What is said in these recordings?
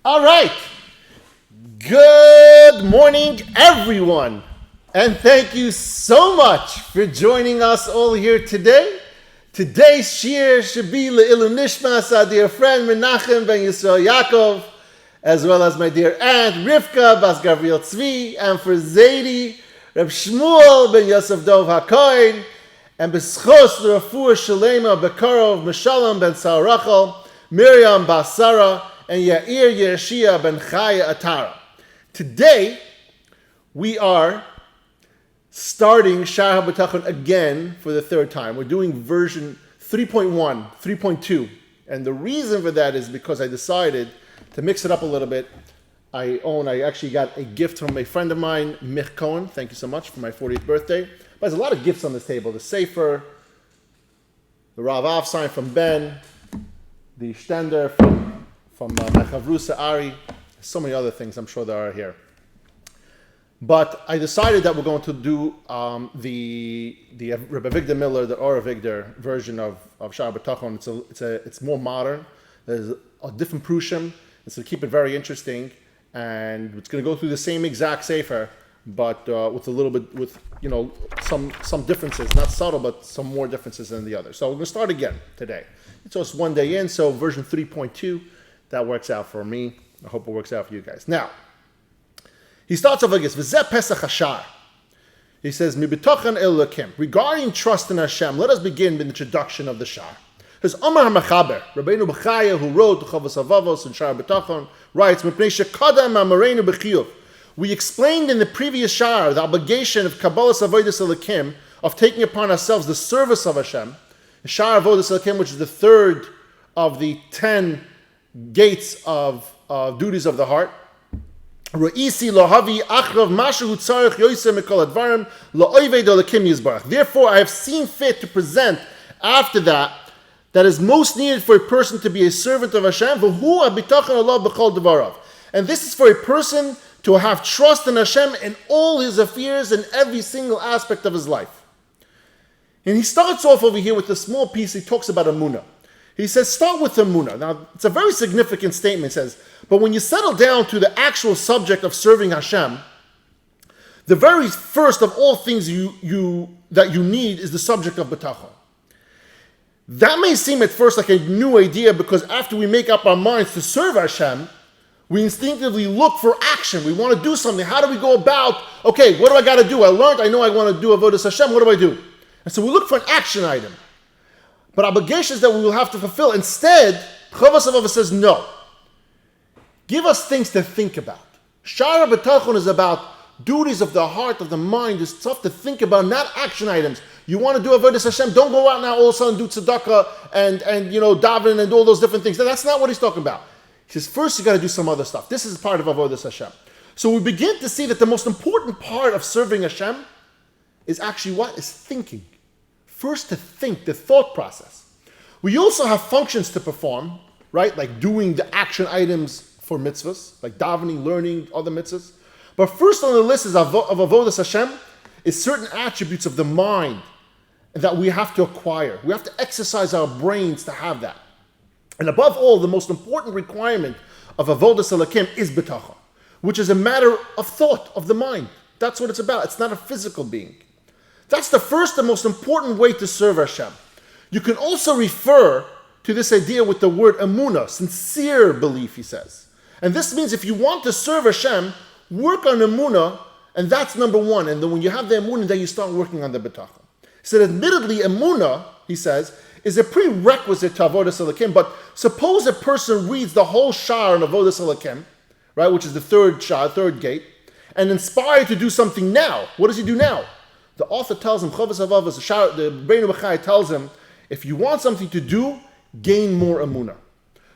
All right. Good morning, everyone. And thank you so much for joining us all here today. Today's shiur should be le'ilu nishmas our dear friend Menachem ben Yisrael Yaakov, as well as my dear aunt Rivka bas Gavriel Tzvi, and for Zaidi, Reb Shmuel ben Yosef Dov HaKohen, and b'schos l'rafua shalema bekarov Meshalom ben Saurachel, Miriam bas Sarah, and Yair Yeshia ben Chaya Atara. Today, we are starting Shaar Habitachon again for the third time. We're doing version 3.1, 3.2. And the reason for that is because I decided to mix it up a little bit. I actually got a gift from a friend of mine, Mich Cohen. Thank you so much for my 40th birthday. But there's a lot of gifts on this table. The Sefer, the Rav Av sign from Ben, the Stender from my Chavrusa Ari, so many other things I'm sure there are here. But I decided that we're going to do the Rabbi Avigdor Miller, the Ohr Avigdor version of Shaar Habitachon. It's more modern. There's a different prushim. It's to keep it very interesting, and it's going to go through the same exact sefer, but with a little bit some differences, not subtle, but some more differences than the other. So we're going to start again today. It's just one day in, so version 3.2. That works out for me. I hope it works out for you guys. Now, he starts off like this. V'zeh Pesach HaShaar. He says, Mi Bitachon el Elokim. Regarding trust in Hashem, let us begin with the introduction of the Shaar. His Omer HaMachaber, Rabbeinu B'chaya, who wrote the Chavos Avavos and Shaar Habitachon, writes, Mipnei shekadam ha'mareinu b'chiyuv. We explained in the previous Shaar the obligation of Kabbalas Avodas Elokim, of taking upon ourselves the service of Hashem. The Shaar Avodas Elokim, which is the third of the 10 gates of duties of the heart. Therefore, I have seen fit to present after that is most needed for a person to be a servant of Hashem. And this is for a person to have trust in Hashem in all his affairs and every single aspect of his life. And he starts off over here with a small piece. He talks about Emunah. He says, start with Emunah. Now, it's a very significant statement. He says, but when you settle down to the actual subject of serving Hashem, the very first of all things that you need is the subject of Bitachon. That may seem at first like a new idea, because after we make up our minds to serve Hashem, we instinctively look for action. We want to do something. How do we go about, okay, what do I got to do? I know I want to do Avodas Hashem. What do I do? And so we look for an action item. But obligations that we will have to fulfill. Instead, Chavos Avava says, no. Give us things to think about. Shaar Habitachon is about duties of the heart, of the mind. It's stuff to think about, not action items. You want to do Avodas Hashem, don't go out now all of a sudden do tzedakah and daven and all those different things. That's not what he's talking about. He says, first you got to do some other stuff. This is part of Avodas Hashem. So we begin to see that the most important part of serving Hashem is actually what? Is thinking. First to think, the thought process. We also have functions to perform, right? Like doing the action items for mitzvahs, like davening, learning, other mitzvahs. But first on the list of Avodas Hashem is certain attributes of the mind that we have to acquire. We have to exercise our brains to have that. And above all, the most important requirement of Avodas Elokim is Bitachon, which is a matter of thought, of the mind. That's what it's about. It's not a physical being. That's the first and most important way to serve Hashem. You can also refer to this idea with the word emunah, sincere belief, he says. And this means if you want to serve Hashem, work on emunah, and that's number one. And then when you have the emunah, then you start working on the bitachon. He said, admittedly, emunah, he says, is a prerequisite to Avodas Elokim. But suppose a person reads the whole Shaar on Avodas Elokim, right, which is the third Shaar, third gate, and inspired to do something now. What does he do now? The author tells him, Chavos Avavos, the Rabbeinu B'chaya tells him, if you want something to do, gain more emunah.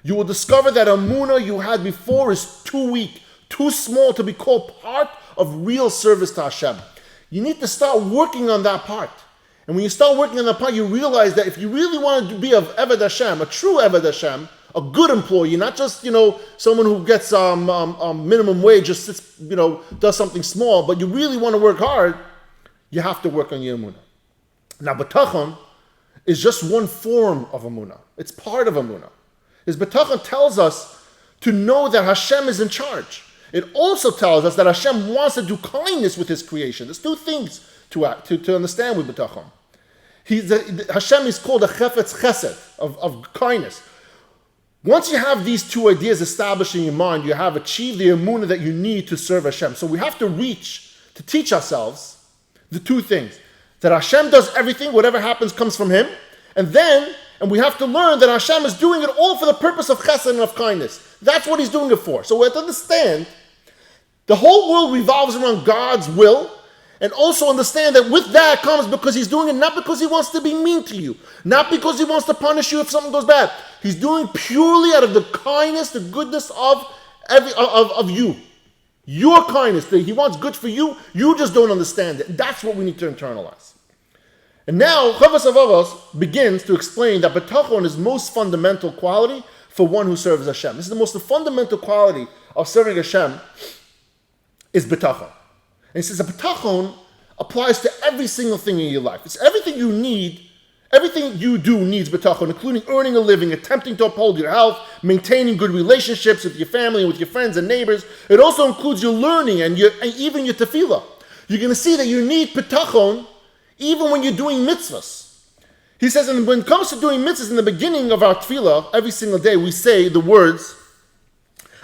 You will discover that emunah you had before is too weak, too small to be called part of real service to Hashem. You need to start working on that part. And when you start working on that part, you realize that if you really want to be of Eved Hashem, a true Eved Hashem, a good employee, not just, someone who gets minimum wage, just sits, does something small, but you really want to work hard, you have to work on your emunah. Now, Bitachon is just one form of emunah. It's part of emunah. His Bitachon tells us to know that Hashem is in charge. It also tells us that Hashem wants to do kindness with his creation. There's two things to understand with Bitachon. Hashem is called a chefetz chesed, of kindness. Once you have these two ideas established in your mind, you have achieved the emunah that you need to serve Hashem. So we have to teach ourselves the two things. That Hashem does everything, whatever happens comes from him. And we have to learn that Hashem is doing it all for the purpose of chesed and of kindness. That's what he's doing it for. So we have to understand the whole world revolves around God's will. And also understand that with that comes because he's doing it not because he wants to be mean to you, not because he wants to punish you if something goes bad. He's doing purely out of the kindness, the goodness of you. Your kindness, that he wants good for you, you just don't understand it. That's what we need to internalize. And now, Rav Av begins to explain that Bitachon is most fundamental quality for one who serves Hashem. This is the most fundamental quality of serving Hashem is Bitachon. And he says that Bitachon applies to every single thing in your life. It's everything you need, everything you do needs Bitachon, including earning a living, attempting to uphold your health, maintaining good relationships with your family and with your friends and neighbors. It also includes your learning and even your tefillah. You're going to see that you need Bitachon even when you're doing mitzvahs. He says, and when it comes to doing mitzvahs, in the beginning of our tefillah, every single day we say the words,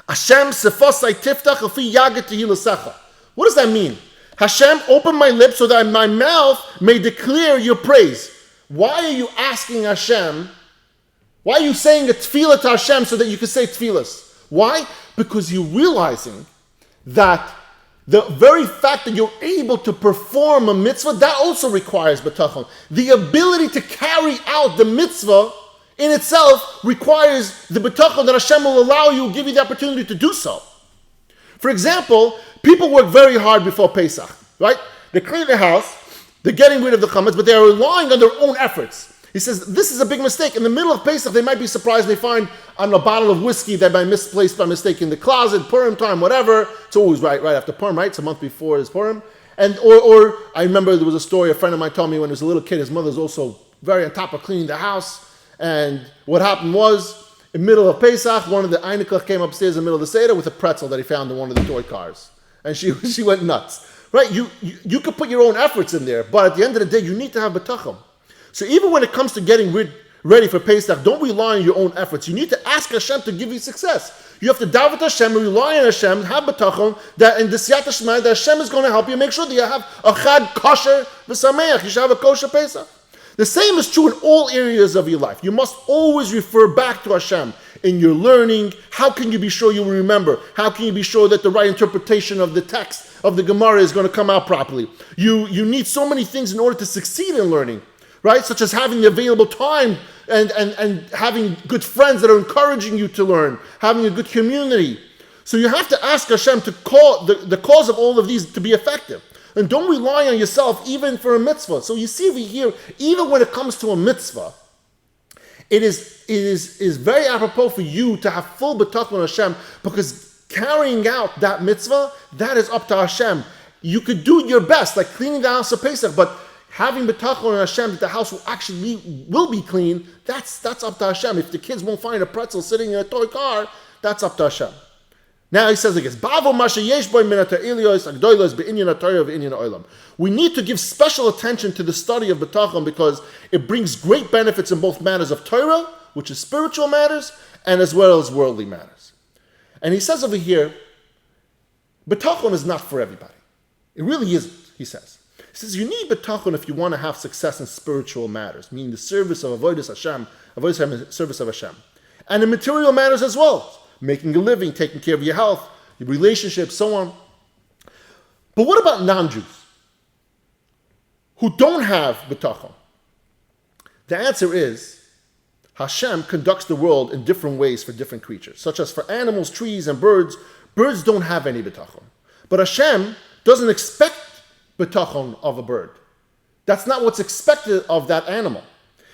Hashem sefasai tiftach afi yaget tehilasecha. What does that mean? Hashem, open my lips so that my mouth may declare your praise. Why are you asking Hashem? Why are you saying a tefillah to Hashem so that you can say tefillahs? Why? Because you're realizing that the very fact that you're able to perform a mitzvah, that also requires bitachon. The ability to carry out the mitzvah in itself requires the bitachon that Hashem will allow you, give you the opportunity to do so. For example, people work very hard before Pesach, right? They clean their house, they're getting rid of the chametz, but they're relying on their own efforts. He says, this is a big mistake. In the middle of Pesach, they might be surprised they find on a bottle of whiskey that might misplaced by mistake in the closet, Purim time, whatever. It's always right after Purim, right? It's a month before his Purim. And or I remember there was a story a friend of mine told me when he was a little kid, his mother was also very on top of cleaning the house. And what happened was, in the middle of Pesach, one of the Einekach came upstairs in the middle of the Seder with a pretzel that he found in one of the toy cars. And she went nuts. Right? You could put your own efforts in there, but at the end of the day, you need to have bitachon. So even when it comes to getting ready for Pesach, don't rely on your own efforts. You need to ask Hashem to give you success. You have to daven to Hashem, rely on Hashem, have bitachon, that in the Siyat Shema, that Hashem is going to help you make sure that you have a chad kosher v'sameach. You should have a kosher Pesach. The same is true in all areas of your life. You must always refer back to Hashem in your learning. How can you be sure you will remember? How can you be sure that the right interpretation of the text of the Gemara is going to come out properly? You need so many things in order to succeed in learning, right? Such as having the available time and having good friends that are encouraging you to learn, having a good community. So you have to ask Hashem to call the cause of all of these to be effective. And don't rely on yourself even for a mitzvah. So you see over here, even when it comes to a mitzvah, it is very apropos for you to have full bitachon on Hashem, because carrying out that mitzvah, that is up to Hashem. You could do your best, like cleaning the house of Pesach, but having bitachon on Hashem that the house will be clean, that's up to Hashem. If the kids won't find a pretzel sitting in a toy car, that's up to Hashem. Now he says again, we need to give special attention to the study of Bitachon because it brings great benefits in both matters of Torah, which is spiritual matters, and as well as worldly matters. And he says over here, Bitachon is not for everybody. It really isn't, he says. He says you need Bitachon if you want to have success in spiritual matters, meaning the service of Avodas Hashem, service of Hashem. And in material matters as well. Making a living, taking care of your health, your relationships, so on. But what about non-Jews who don't have bitachon? The answer is Hashem conducts the world in different ways for different creatures, such as for animals, trees, and birds. Birds don't have any bitachon. But Hashem doesn't expect bitachon of a bird. That's not what's expected of that animal.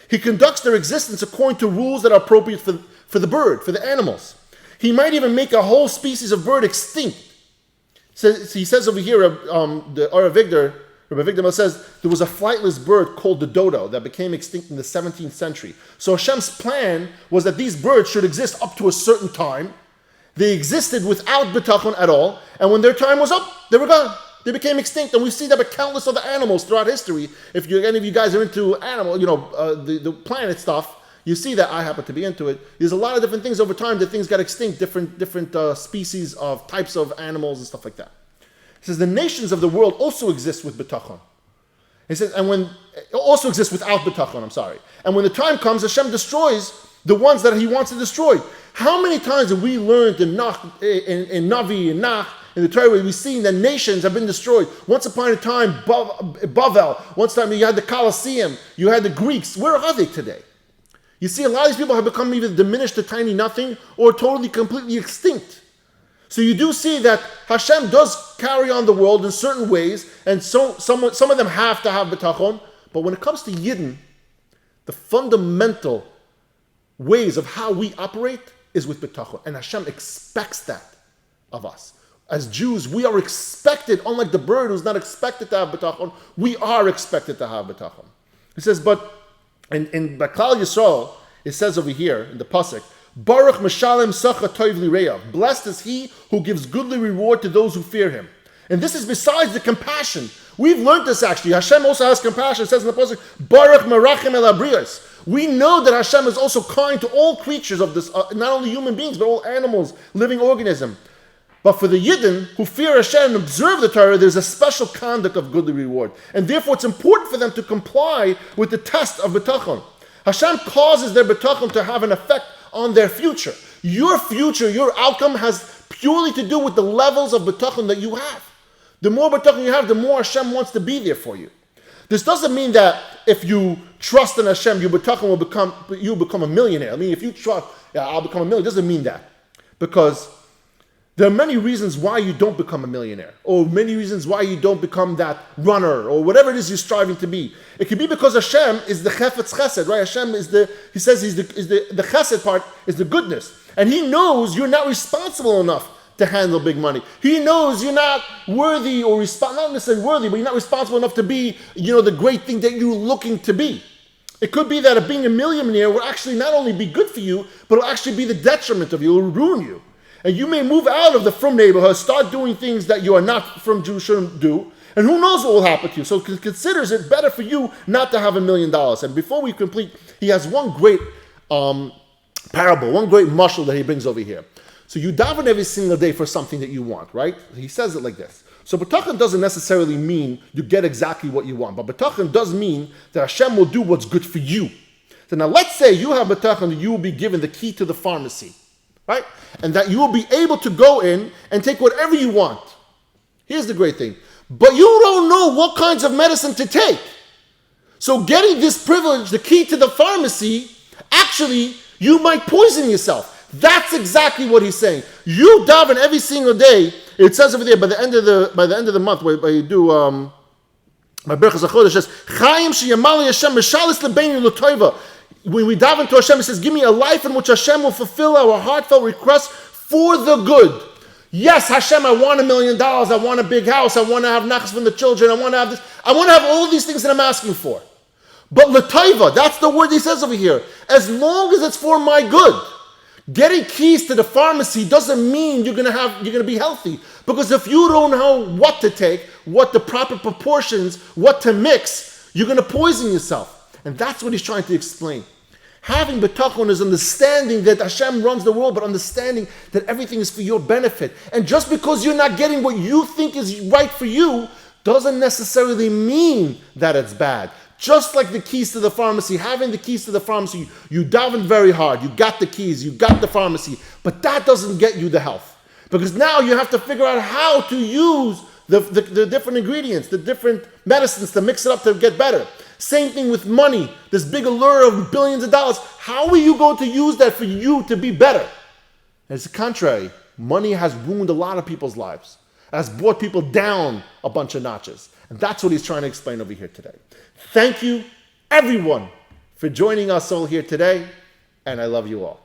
He conducts their existence according to rules that are appropriate for the bird, for the animals. He might even make a whole species of bird extinct. So he says over here, the Ohr Avigdor, Rabbi Avigdor Miller says, there was a flightless bird called the dodo that became extinct in the 17th century. So Hashem's plan was that these birds should exist up to a certain time. They existed without Bitachon at all, and when their time was up, they were gone. They became extinct, and we see that with countless other animals throughout history. If any of you guys are into animal, the planet stuff, you see that. I happen to be into it. There's a lot of different things over time that things got extinct, different species of types of animals and stuff like that. He says the nations of the world also exist with Bitachon. He says, also exist without Bitachon, I'm sorry. And when the time comes, Hashem destroys the ones that he wants to destroy. How many times have we learned in Navi and Nach, in the Torah, we've seen that nations have been destroyed. Once upon a time, Bavel. Once upon a time, you had the Colosseum. You had the Greeks. Where are they today? You see, a lot of these people have become either diminished to tiny nothing or totally, completely extinct. So you do see that Hashem does carry on the world in certain ways, and some of them have to have Bitachon. But when it comes to Yidden, the fundamental ways of how we operate is with Bitachon. And Hashem expects that of us. As Jews, we are expected, unlike the bird who's not expected to have Bitachon, we are expected to have Bitachon. He says, but in Baklal Yisrael, it says over here in the Pasuk, Baruch Meshalem Sacha Toiv Lireyav. Blessed is he who gives goodly reward to those who fear him. And this is besides the compassion. We've learned this actually. Hashem also has compassion. It says in the Pasuk, Baruch Merachem El Abrios. We know that Hashem is also kind to all creatures of this, not only human beings, but all animals, living organism. But for the Yidden who fear Hashem and observe the Torah, there's a special conduct of goodly reward. And therefore it's important for them to comply with the test of Bitachon. Hashem causes their Bitachon to have an effect on their future. Your future, your outcome has purely to do with the levels of Bitachon that you have. The more Bitachon you have, the more Hashem wants to be there for you. This doesn't mean that if you trust in Hashem, your Bitachon you'll become a millionaire. I mean, if you trust, I'll become a millionaire, it doesn't mean that. Because there are many reasons why you don't become a millionaire, or many reasons why you don't become that runner, or whatever it is you're striving to be. It could be because Hashem is the chefetz chesed, right? Hashem is the chesed part is the goodness. And he knows you're not responsible enough to handle big money. He knows you're not worthy or not necessarily worthy, but you're not responsible enough to be, the great thing that you're looking to be. It could be that being a millionaire will actually not only be good for you, but it'll actually be the detriment of you, it'll ruin you. And you may move out of the frum neighborhood, start doing things that you are not from Jews shouldn't do, and who knows what will happen to you. So he considers it better for you not to have $1 million. And before we complete, he has one great parable, one great mashal that he brings over here. So you daven every single day for something that you want, right? He says it like this. So Bitachon doesn't necessarily mean you get exactly what you want, but Bitachon does mean that Hashem will do what's good for you. So now let's say you have Bitachon, you will be given the key to the pharmacy. Right? And that you will be able to go in and take whatever you want. Here's the great thing. But you don't know what kinds of medicine to take. So getting this privilege, the key to the pharmacy, actually, you might poison yourself. That's exactly what he's saying. You daven every single day. It says over there by the end of the month, where you do my Berachas HaChodesh, says, Chaim sheyamali Hashem mishalis lebeinu l'toiva. When we dive into Hashem, it says, give me a life in which Hashem will fulfill our heartfelt requests for the good. Yes, Hashem, I want $1 million. I want a big house. I want to have nachas from the children. I want to have this. I want to have all of these things that I'm asking for. But l'taiva, that's the word he says over here. As long as it's for my good. Getting keys to the pharmacy doesn't mean you're going to be healthy. Because if you don't know what to take, what the proper proportions, what to mix, you're going to poison yourself. And that's what he's trying to explain. Having Bitachon is understanding that Hashem runs the world, but understanding that everything is for your benefit. And just because you're not getting what you think is right for you, doesn't necessarily mean that it's bad. Just like the keys to the pharmacy, having the keys to the pharmacy, you daven very hard, you got the keys, you got the pharmacy, but that doesn't get you the health. Because now you have to figure out how to use the different ingredients, the different medicines to mix it up to get better. Same thing with money, this big allure of billions of dollars. How are you going to use that for you to be better? It's the contrary. Money has ruined a lot of people's lives, has brought people down a bunch of notches. And that's what he's trying to explain over here today. Thank you, everyone, for joining us all here today, and I love you all.